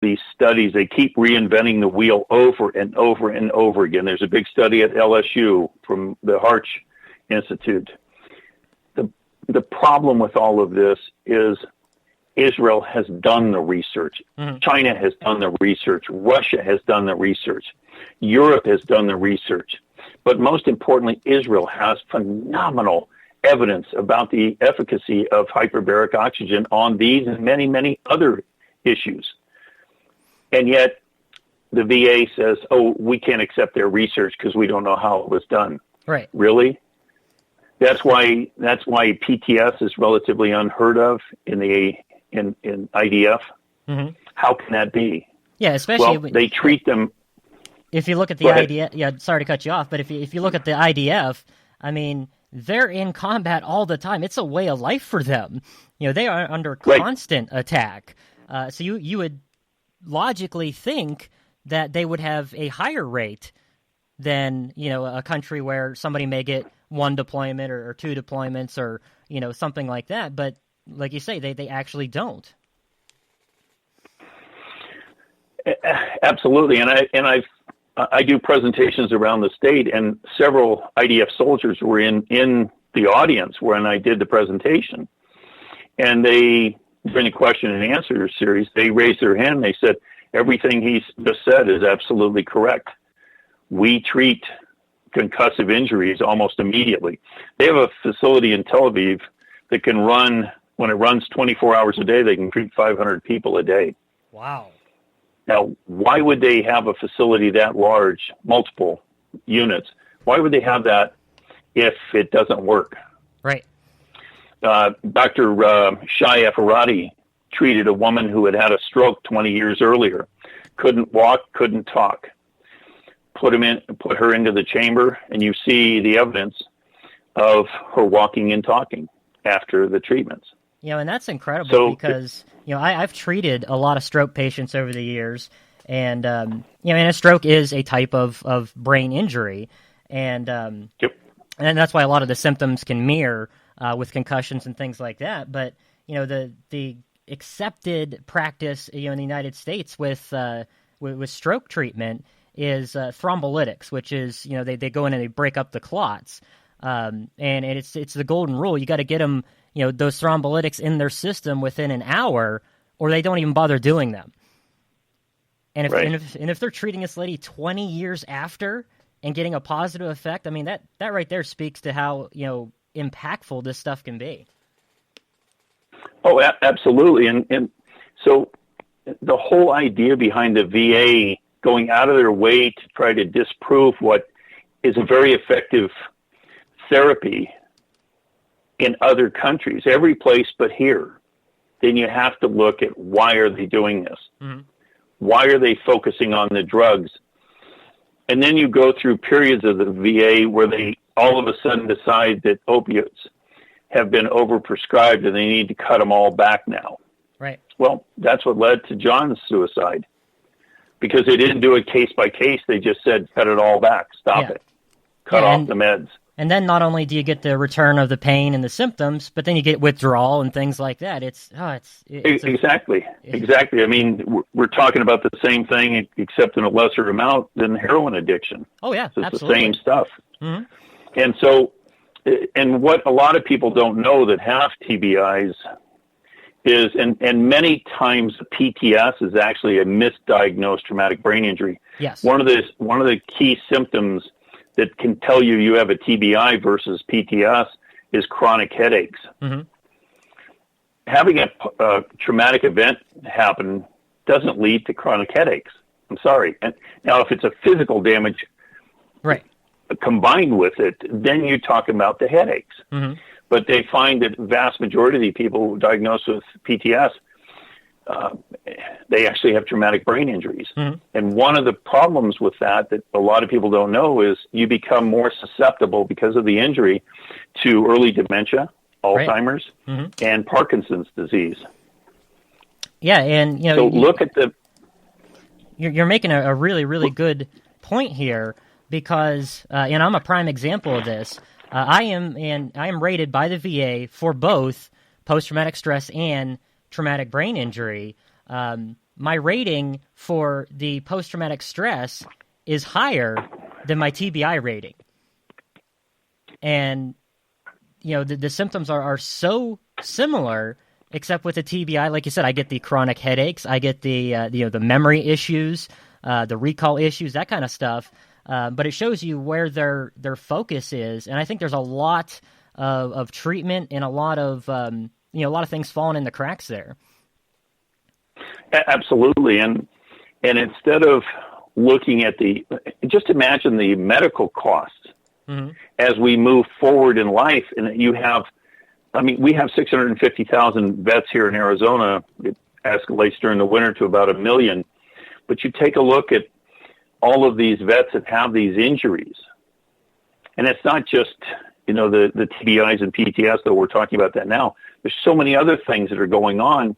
these studies. They keep reinventing the wheel over and over and over again. There's a big study at LSU from the Harch Institute. The problem with all of this is Israel has done the research. Mm-hmm. China has done the research. Russia has done the research. Europe has done the research. But most importantly, Israel has phenomenal evidence about the efficacy of hyperbaric oxygen on these and many, many other issues. And yet the VA says, oh, we can't accept their research because we don't know how it was done. Right. Really? That's why PTS is relatively unheard of in IDF. Mm-hmm. How can that be? Yeah, especially they treat them. If you look at the IDF, yeah, sorry to cut you off, but if you look at the IDF, I mean, they're in combat all the time. It's a way of life for them. They are under constant attack. So you would logically think that they would have a higher rate than a country where somebody may get one deployment or two deployments or something like that. But like you say, they actually don't. Absolutely, and I do presentations around the state, and several IDF soldiers were in the audience when I did the presentation, and they, during the question and answer series, they raised their hand and they said, everything he's just said is absolutely correct. We treat concussive injuries almost immediately. They have a facility in Tel Aviv that can run, when it runs 24 hours a day, they can treat 500 people a day. Wow. Now, why would they have a facility that large, multiple units? Why would they have that if it doesn't work? Right. Dr. Shai Efrati treated a woman who had had a stroke 20 years earlier, couldn't walk, couldn't talk. Put her into the chamber, and you see the evidence of her walking and talking after the treatments. And that's incredible because, I've treated a lot of stroke patients over the years, and, and a stroke is a type of brain injury, and yep. And that's why a lot of the symptoms can mirror with concussions and things like that. But, the accepted practice, in the United States with stroke treatment is thrombolytics, which is, they go in and they break up the clots. And it's the golden rule. You got to get them, those thrombolytics in their system within an hour, or they don't even bother doing them. And if they're treating this lady 20 years after and getting a positive effect, I mean, that right there speaks to how, impactful this stuff can be. Oh, absolutely. And so the whole idea behind the VA going out of their way to try to disprove what is a very effective therapy in other countries, every place but here, then you have to look at why are they doing this? Mm-hmm. Why are they focusing on the drugs? And then you go through periods of the VA where they all of a sudden decide that opiates have been overprescribed and they need to cut them all back now. Right. Well, that's what led to John's suicide, because they didn't do it case by case. They just said, cut it all back, stop it, cut off the meds. And then not only do you get the return of the pain and the symptoms, but then you get withdrawal and things like that. Exactly. I mean, we're talking about the same thing, except in a lesser amount than heroin addiction. Oh yeah, it's absolutely. the same stuff. Mm-hmm. And so, and what a lot of people don't know that have TBIs is, and many times PTS is actually a misdiagnosed traumatic brain injury. Yes. One of the key symptoms that can tell you have a TBI versus PTS is chronic headaches. Mm-hmm. Having a traumatic event happen doesn't lead to chronic headaches. I'm sorry. And now, if it's a physical damage, right, combined with it, then you talk about the headaches. Mm-hmm. But they find that vast majority of the people diagnosed with PTS, they actually have traumatic brain injuries. Mm-hmm. And one of the problems with that a lot of people don't know is you become more susceptible because of the injury to early dementia, Alzheimer's, mm-hmm. and Parkinson's disease. Yeah, and so look at the. You're making a really, really good point here, because I'm a prime example of this. I am rated by the VA for both post-traumatic stress and traumatic brain injury. my rating for the post-traumatic stress is higher than my TBI rating. And, the symptoms are so similar, except with the TBI, like you said, I get the chronic headaches, I get the memory issues, the recall issues, that kind of stuff. But it shows you where their focus is. And I think there's a lot of treatment and a lot of things falling in the cracks there. Absolutely. And instead of looking at just imagine the medical costs as we move forward in life. And we have 650,000 vets here in Arizona. It escalates during the winter to about 1 million. But you take a look at all of these vets that have these injuries. And it's not just, the TBIs and PTS, though we're talking about that now. There's so many other things that are going on.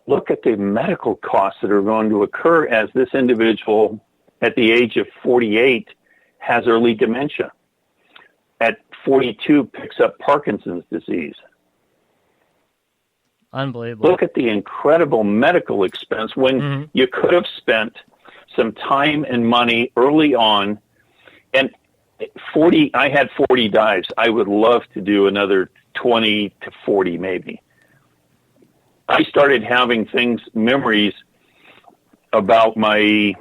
Look at the medical costs that are going to occur as this individual at the age of 48 has early dementia. At 42 picks up Parkinson's disease. Unbelievable. Look at the incredible medical expense when you could have spent some time and money early on. And I had 40 dives. I would love to do another 20 to 40 maybe. I started having memories about my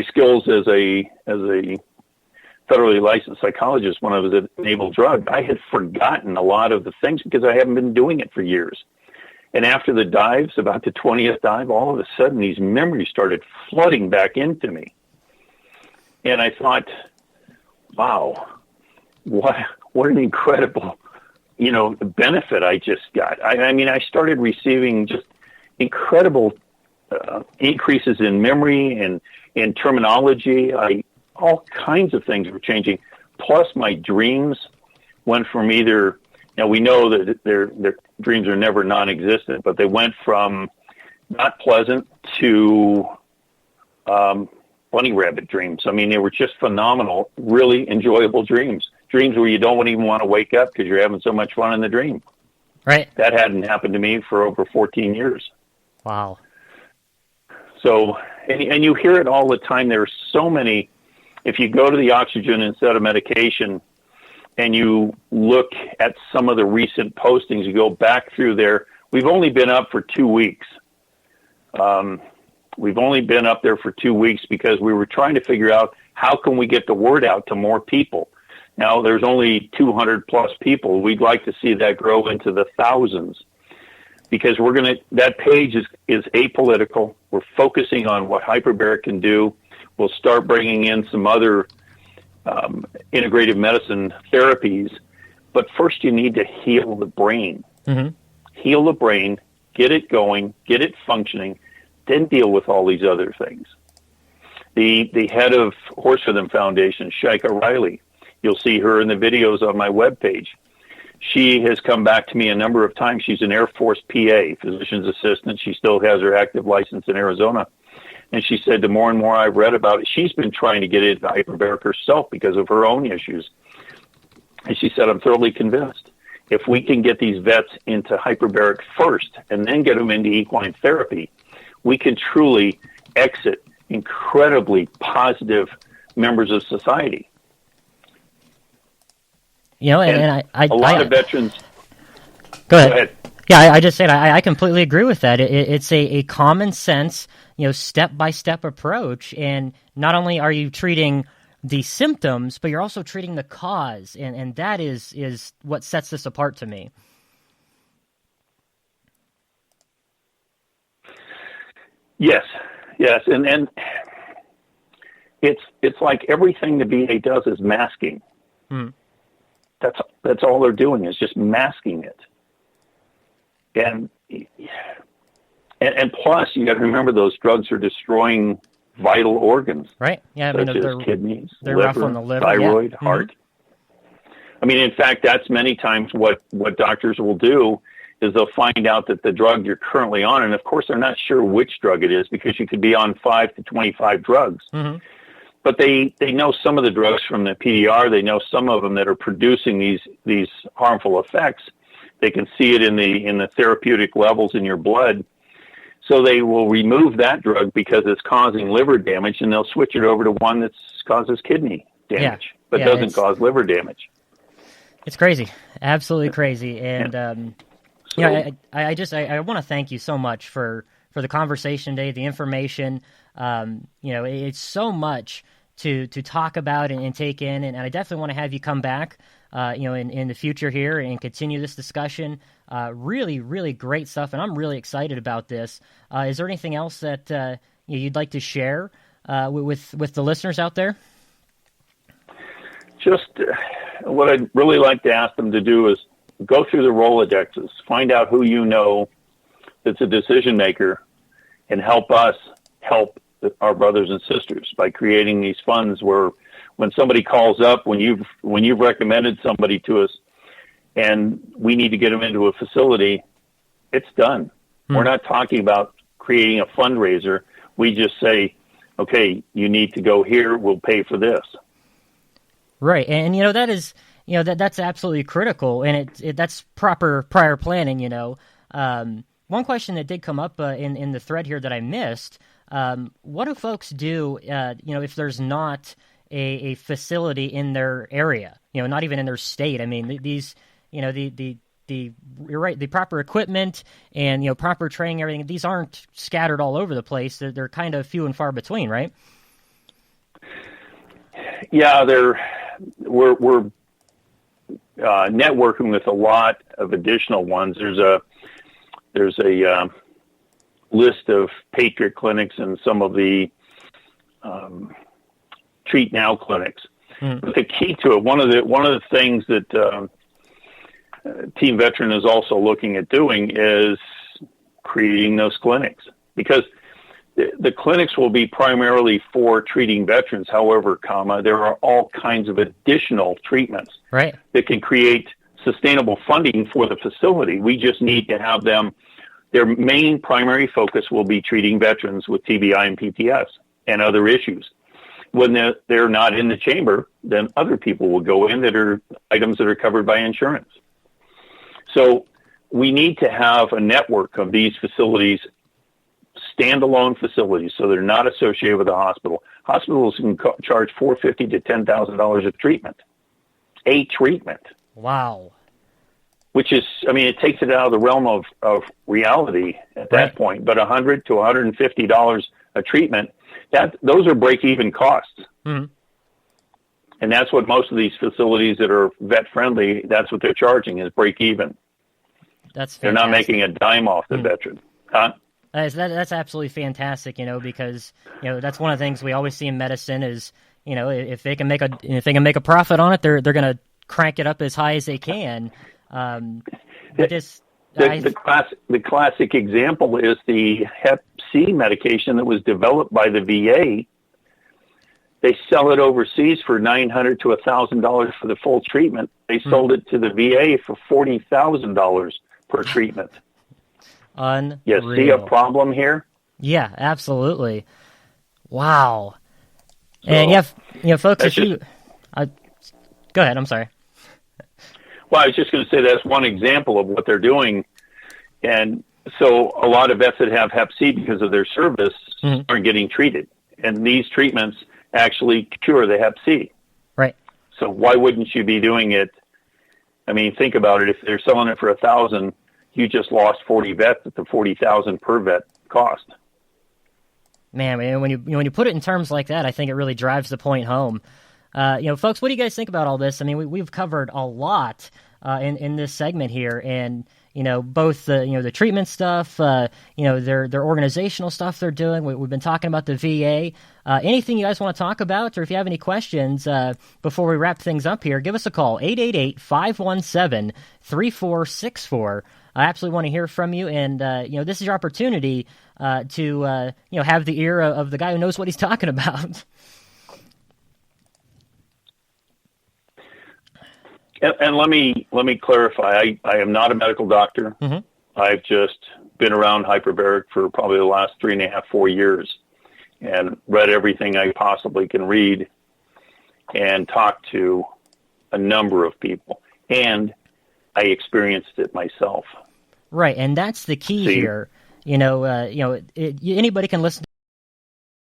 skills as a federally licensed psychologist when I was at Naval Drug. I had forgotten a lot of the things because I haven't been doing it for years. And after the dives, about the 20th dive, all of a sudden these memories started flooding back into me. And I thought, wow, what an incredible, benefit I just got. I started receiving just incredible increases in memory and in terminology. All kinds of things were changing. Plus my dreams went from either, now we know that their dreams are never non-existent, but they went from not pleasant to bunny rabbit dreams. They were just phenomenal, really enjoyable dreams. Dreams where you don't even want to wake up because you're having so much fun in the dream. Right. That hadn't happened to me for over 14 years. Wow. So, and you hear it all the time. There are so many, if you go to the oxygen instead of medication and you look at some of the recent postings, you go back through there. We've only been up for 2 weeks. We've only been up there for 2 weeks because we were trying to figure out how can we get the word out to more people. Now there's only 200 plus people. We'd like to see that grow into the thousands because that page is apolitical. We're focusing on what hyperbaric can do. We'll start bringing in some other integrative medicine therapies. But first you need to heal the brain. Heal the brain, get it going, get it functioning, then deal with all these other things. The head of Horse Rhythm Foundation, Shaika Riley, you'll see her in the videos on my webpage. She has come back to me a number of times. She's an Air Force PA, physician's assistant. She still has her active license in Arizona. And she said the more and more I've read about it, she's been trying to get into hyperbaric herself because of her own issues. And she said, I'm thoroughly convinced if we can get these vets into hyperbaric first and then get them into equine therapy, we can truly exit incredibly positive members of society. And a lot of veterans. Go ahead. Yeah, I just said I completely agree with that. It's a common sense, step-by-step approach. And not only are you treating the symptoms, but you're also treating the cause. And that is what sets this apart to me. Yes. And it's like everything the VA does is masking. That's all they're doing is just masking it. And plus, you got to remember those drugs are destroying vital organs, right? Yeah, such as kidneys, they're liver, rough on the liver, thyroid, heart. In fact, that's many times what doctors will do is they'll find out that the drug you're currently on, and of course they're not sure which drug it is because you could be on 5 to 25 drugs. But they know some of the drugs from the PDR. They know some of them that are producing these harmful effects. They can see it in the therapeutic levels in your blood. So they will remove that drug because it's causing liver damage, and they'll switch it over to one that causes kidney damage, but doesn't cause liver damage. It's crazy, absolutely crazy. And I want to thank you so much for the conversation today, the information. It's so much to talk about and take in, and I definitely want to have you come back, in the future here and continue this discussion. Really, really great stuff, and I'm really excited about this. Is there anything else that you'd like to share with the listeners out there? Just what I'd really like to ask them to do is go through the Rolodexes, find out who you know that's a decision maker, and help us help our brothers and sisters by creating these funds where when somebody calls up, when you've recommended somebody to us and we need to get them into a facility, it's done. We're not talking about creating a fundraiser. We just say, okay, you need to go here. We'll pay for this. Right. And, that is, that's absolutely critical. And that's proper prior planning, One question that did come up in the thread here that I missed, what do folks do, if there's not a facility in their area, not even in their state? I mean, these, you're right, the proper equipment and, proper training, everything, these aren't scattered all over the place. They're kind of few and far between, right? Yeah, we're networking with a lot of additional ones. There's a list of Patriot clinics and some of the Treat Now clinics. But the key to it, one of the things that Team Veteran is also looking at doing is creating those clinics, because the clinics will be primarily for treating veterans. However, there are all kinds of additional treatments that can create sustainable funding for the facility. We just need to have them. Their main primary focus will be treating veterans with TBI and PTS and other issues. When they're not in the chamber, then other people will go in that are items that are covered by insurance. So we need to have a network of these facilities, standalone facilities, so they're not associated with a hospital. Hospitals can charge $450 to $10,000 a treatment. Wow. Which is, it takes it out of the realm of reality at that point. But $100 to $150 a treatment, those are break-even costs. Mm-hmm. And that's what most of these facilities that are vet-friendly, that's what they're charging, is break-even. That's fantastic. They're not making a dime off the veteran. Huh? That's absolutely fantastic, because, that's one of the things we always see in medicine is, if they can make a profit on it, they're going to crank it up as high as they can. The classic example is the Hep C medication that was developed by the VA. They sell it overseas for $900 to $1,000 for the full treatment. They sold it to the VA for $40,000 per treatment. Unreal. You see a problem here? Yeah, absolutely. Wow. So, and folks, if you go ahead. I'm sorry. Well, I was just going to say that's one example of what they're doing. And so a lot of vets that have Hep C because of their service aren't getting treated. And these treatments actually cure the Hep C. Right. So why wouldn't you be doing it? Think about it. If they're selling it for $1,000, you just lost 40 vets at the $40,000 per vet cost. Man, when you put it in terms like that, I think it really drives the point home. Folks, what do you guys think about all this? We've covered a lot in this segment here, and both the treatment stuff, their organizational stuff they're doing. We've been talking about the VA. Anything you guys want to talk about, or if you have any questions before we wrap things up here, give us a call, 888-517-3464. I absolutely want to hear from you, and this is your opportunity to have the ear of the guy who knows what he's talking about. And let me clarify. I am not a medical doctor. Mm-hmm. I've just been around hyperbaric for probably the last 3.5, 4 years, and read everything I possibly can read, and talked to a number of people, and I experienced it myself. Right, and that's the key here. Anybody can listen